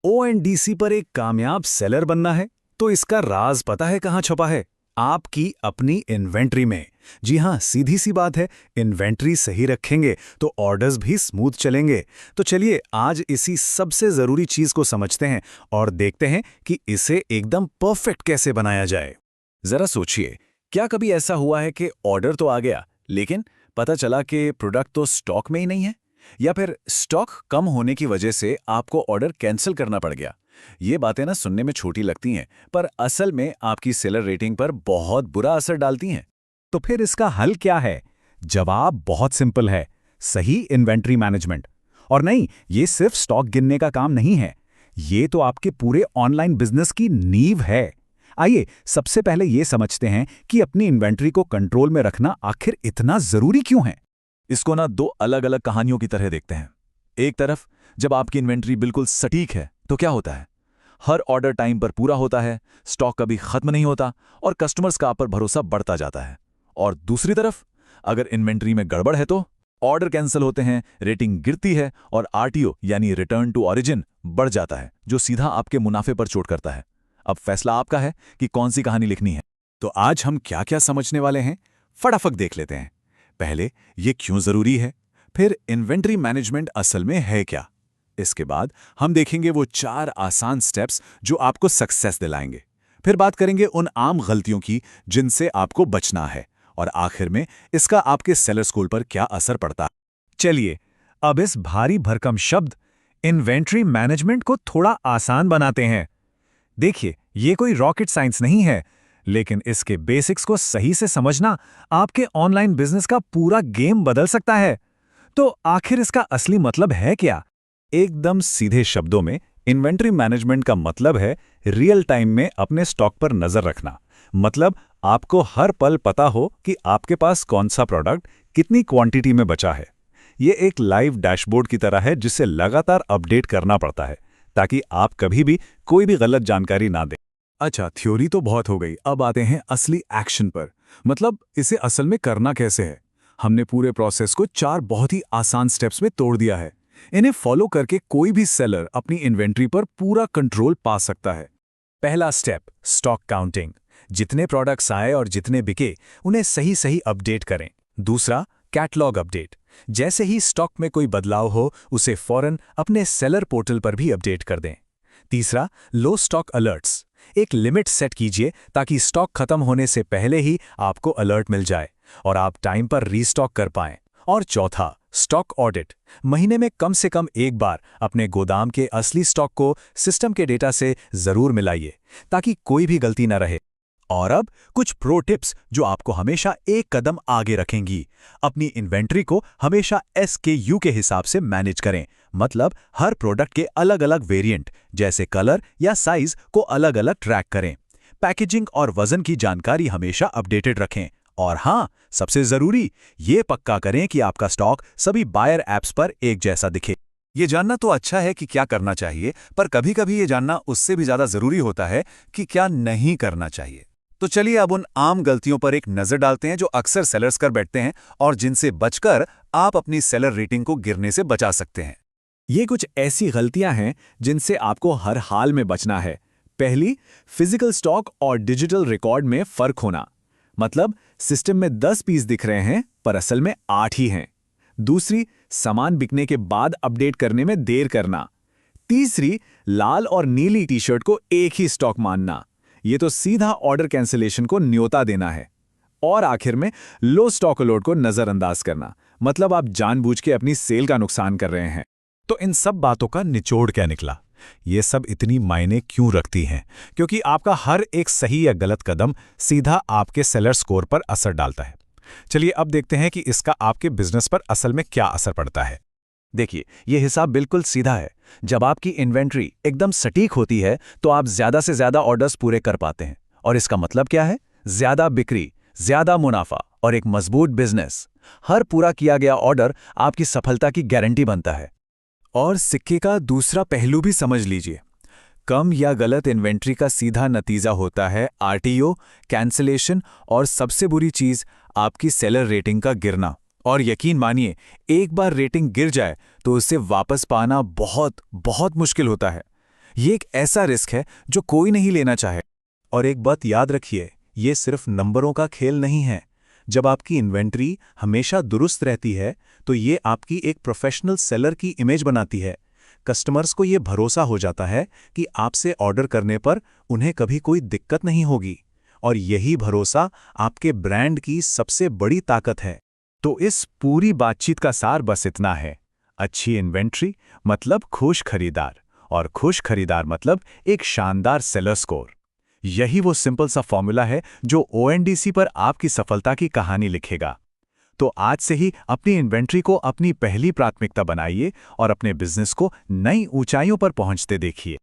ONDC पर एक कामयाब सेलर बनना है तो इसका राज पता है कहाँ छुपा है? आपकी अपनी इन्वेंट्री में। जी हाँ, सीधी सी बात है, इन्वेंट्री सही रखेंगे तो ऑर्डर्स भी स्मूथ चलेंगे। तो चलिए आज इसी सबसे जरूरी चीज को समझते हैं और देखते हैं कि इसे एकदम परफेक्ट कैसे बनाया जाए। जरा सोचिए, क्या कभी ऐसा हुआ है कि ऑर्डर तो आ गया लेकिन पता चला कि प्रोडक्ट तो स्टॉक में ही नहीं है, या फिर स्टॉक कम होने की वजह से आपको ऑर्डर कैंसिल करना पड़ गया? ये बातें ना सुनने में छोटी लगती हैं, पर असल में आपकी सेलर रेटिंग पर बहुत बुरा असर डालती हैं। तो फिर इसका हल क्या है? जवाब बहुत सिंपल है, सही इन्वेंट्री मैनेजमेंट। और नहीं, ये सिर्फ स्टॉक गिनने का काम नहीं है, ये तो आपके पूरे ऑनलाइन बिजनेस की नींव है। आइए सबसे पहले ये समझते हैं कि अपनी इन्वेंट्री को कंट्रोल में रखना आखिर इतना जरूरी क्यों है। इसको ना दो अलग अलग कहानियों की तरह देखते हैं। एक तरफ जब आपकी इन्वेंट्री बिल्कुल सटीक है तो क्या होता है? हर ऑर्डर टाइम पर पूरा होता है, स्टॉक कभी खत्म नहीं होता और कस्टमर्स का आप पर भरोसा बढ़ता जाता है। और दूसरी तरफ अगर इन्वेंट्री में गड़बड़ है तो ऑर्डर कैंसिल होते हैं, रेटिंग गिरती है और आरटीओ यानी रिटर्न टू ओरिजिन बढ़ जाता है, जो सीधा आपके मुनाफे पर चोट करता है। अब फैसला आपका है कि कौन सी कहानी लिखनी है। तो आज हम क्या क्या समझने वाले हैं, फटाफट देख लेते हैं। पहले ये क्यों जरूरी है, फिर इन्वेंट्री मैनेजमेंट असल में है क्या। इसके बाद हम देखेंगे वो 4 आसान स्टेप्स जो आपको सक्सेस दिलाएंगे। फिर बात करेंगे उन आम गलतियों की जिनसे आपको बचना है, और आखिर में इसका आपके सेलर स्कोर पर क्या असर पड़ता है। चलिए अब इस भारी भरकम शब्द इन्वेंट्री मैनेजमेंट को थोड़ा आसान बनाते हैं। देखिए, ये कोई रॉकेट साइंस नहीं है, लेकिन इसके बेसिक्स को सही से समझना आपके ऑनलाइन बिजनेस का पूरा गेम बदल सकता है। तो आखिर इसका असली मतलब है क्या? एकदम सीधे शब्दों में इन्वेंट्री मैनेजमेंट का मतलब है रियल टाइम में अपने स्टॉक पर नजर रखना। मतलब आपको हर पल पता हो कि आपके पास कौन सा प्रोडक्ट कितनी क्वांटिटी में बचा है। ये एक लाइव डैशबोर्ड की तरह है जिसे लगातार अपडेट करना पड़ता है, ताकि आप कभी भी कोई भी गलत जानकारी ना दें। अच्छा, थ्योरी तो बहुत हो गई, अब आते हैं असली एक्शन पर। मतलब इसे असल में करना कैसे है। हमने पूरे प्रोसेस को 4 बहुत ही आसान स्टेप्स में तोड़ दिया है। इन्हें फॉलो करके कोई भी सेलर अपनी इन्वेंट्री पर पूरा कंट्रोल पा सकता है। पहला स्टेप, स्टॉक काउंटिंग। जितने प्रोडक्ट्स आए और जितने बिके उन्हें सही सही अपडेट करें। दूसरा, कैटलॉग अपडेट। जैसे ही स्टॉक में कोई बदलाव हो उसे फौरन अपने सेलर पोर्टल पर भी अपडेट कर दें। तीसरा, लो स्टॉक अलर्ट्स। एक लिमिट सेट कीजिए ताकि स्टॉक खत्म होने से पहले ही आपको अलर्ट मिल जाए और आप टाइम पर रीस्टॉक कर पाएं। और चौथा, स्टॉक ऑडिट। महीने में कम से कम एक बार अपने गोदाम के असली स्टॉक को सिस्टम के डेटा से जरूर मिलाइए ताकि कोई भी गलती न रहे। और अब कुछ प्रो टिप्स जो आपको हमेशा एक कदम आगे रखेंगी। अपनी इन्वेंट्री को हमेशा SKU के हिसाब से मैनेज करें। मतलब हर प्रोडक्ट के अलग अलग वेरिएंट जैसे कलर या साइज को अलग अलग ट्रैक करें। पैकेजिंग और वजन की जानकारी हमेशा अपडेटेड रखें। और हाँ, सबसे जरूरी, ये पक्का करें कि आपका स्टॉक सभी बायर ऐप्स पर एक जैसा दिखे। ये जानना तो अच्छा है कि क्या करना चाहिए, पर कभी-कभी ये जानना उससे भी ज्यादा जरूरी होता है कि क्या नहीं करना चाहिए। तो चलिए अब उन आम गलतियों पर एक नजर डालते हैं जो अक्सर सेलर्स कर बैठते हैं और जिनसे बचकर आप अपनी सेलर रेटिंग को गिरने से बचा सकते हैं। ये कुछ ऐसी गलतियां हैं जिनसे आपको हर हाल में बचना है। पहली, फिजिकल स्टॉक और डिजिटल रिकॉर्ड में फर्क होना। मतलब सिस्टम में 10 पीस दिख रहे हैं पर असल में 8 ही हैं। दूसरी, सामान बिकने के बाद अपडेट करने में देर करना। तीसरी, लाल और नीली टी शर्ट को एक ही स्टॉक मानना। ये तो सीधा ऑर्डर कैंसिलेशन को न्योता देना है। और आखिर में लो स्टॉक अलर्ट को नजरअंदाज करना। मतलब आप जानबूझ के अपनी सेल का नुकसान कर रहे हैं। तो इन सब बातों का निचोड़ क्या निकला? ये सब इतनी मायने क्यों रखती हैं? क्योंकि आपका हर एक सही या गलत कदम सीधा आपके सेलर स्कोर पर असर डालता है। चलिए अब देखते हैं कि इसका आपके बिजनेस पर असल में क्या असर पड़ता है। देखिए, ये हिसाब बिल्कुल सीधा है। जब आपकी इन्वेंट्री एकदम सटीक होती है तो आप ज्यादा से ज्यादा ऑर्डर्स पूरे कर पाते हैं। और इसका मतलब क्या है? ज्यादा बिक्री, ज्यादा मुनाफा और एक मजबूत बिजनेस। हर पूरा किया गया ऑर्डर आपकी सफलता की गारंटी बनता है। और सिक्के का दूसरा पहलू भी समझ लीजिए। कम या गलत इन्वेंट्री का सीधा नतीजा होता है आरटीओ, कैंसिलेशन और सबसे बुरी चीज आपकी सेलर रेटिंग का गिरना। और यकीन मानिए, एक बार रेटिंग गिर जाए तो उसे वापस पाना बहुत बहुत मुश्किल होता है। ये एक ऐसा रिस्क है जो कोई नहीं लेना चाहे। और एक बात याद रखिए, ये सिर्फ नंबरों का खेल नहीं है। जब आपकी इन्वेंट्री हमेशा दुरुस्त रहती है तो ये आपकी एक प्रोफेशनल सेलर की इमेज बनाती है। कस्टमर्स को ये भरोसा हो जाता है कि आपसे ऑर्डर करने पर उन्हें कभी कोई दिक्कत नहीं होगी, और यही भरोसा आपके ब्रांड की सबसे बड़ी ताकत है। तो इस पूरी बातचीत का सार बस इतना है, अच्छी इन्वेंट्री मतलब खुश खरीदार, और खुश खरीदार मतलब एक शानदार सेलर स्कोर। यही वो सिंपल सा फॉर्मूला है जो ONDC पर आपकी सफलता की कहानी लिखेगा। तो आज से ही अपनी इन्वेंट्री को अपनी पहली प्राथमिकता बनाइए और अपने बिजनेस को नई ऊंचाइयों पर पहुंचते देखिए।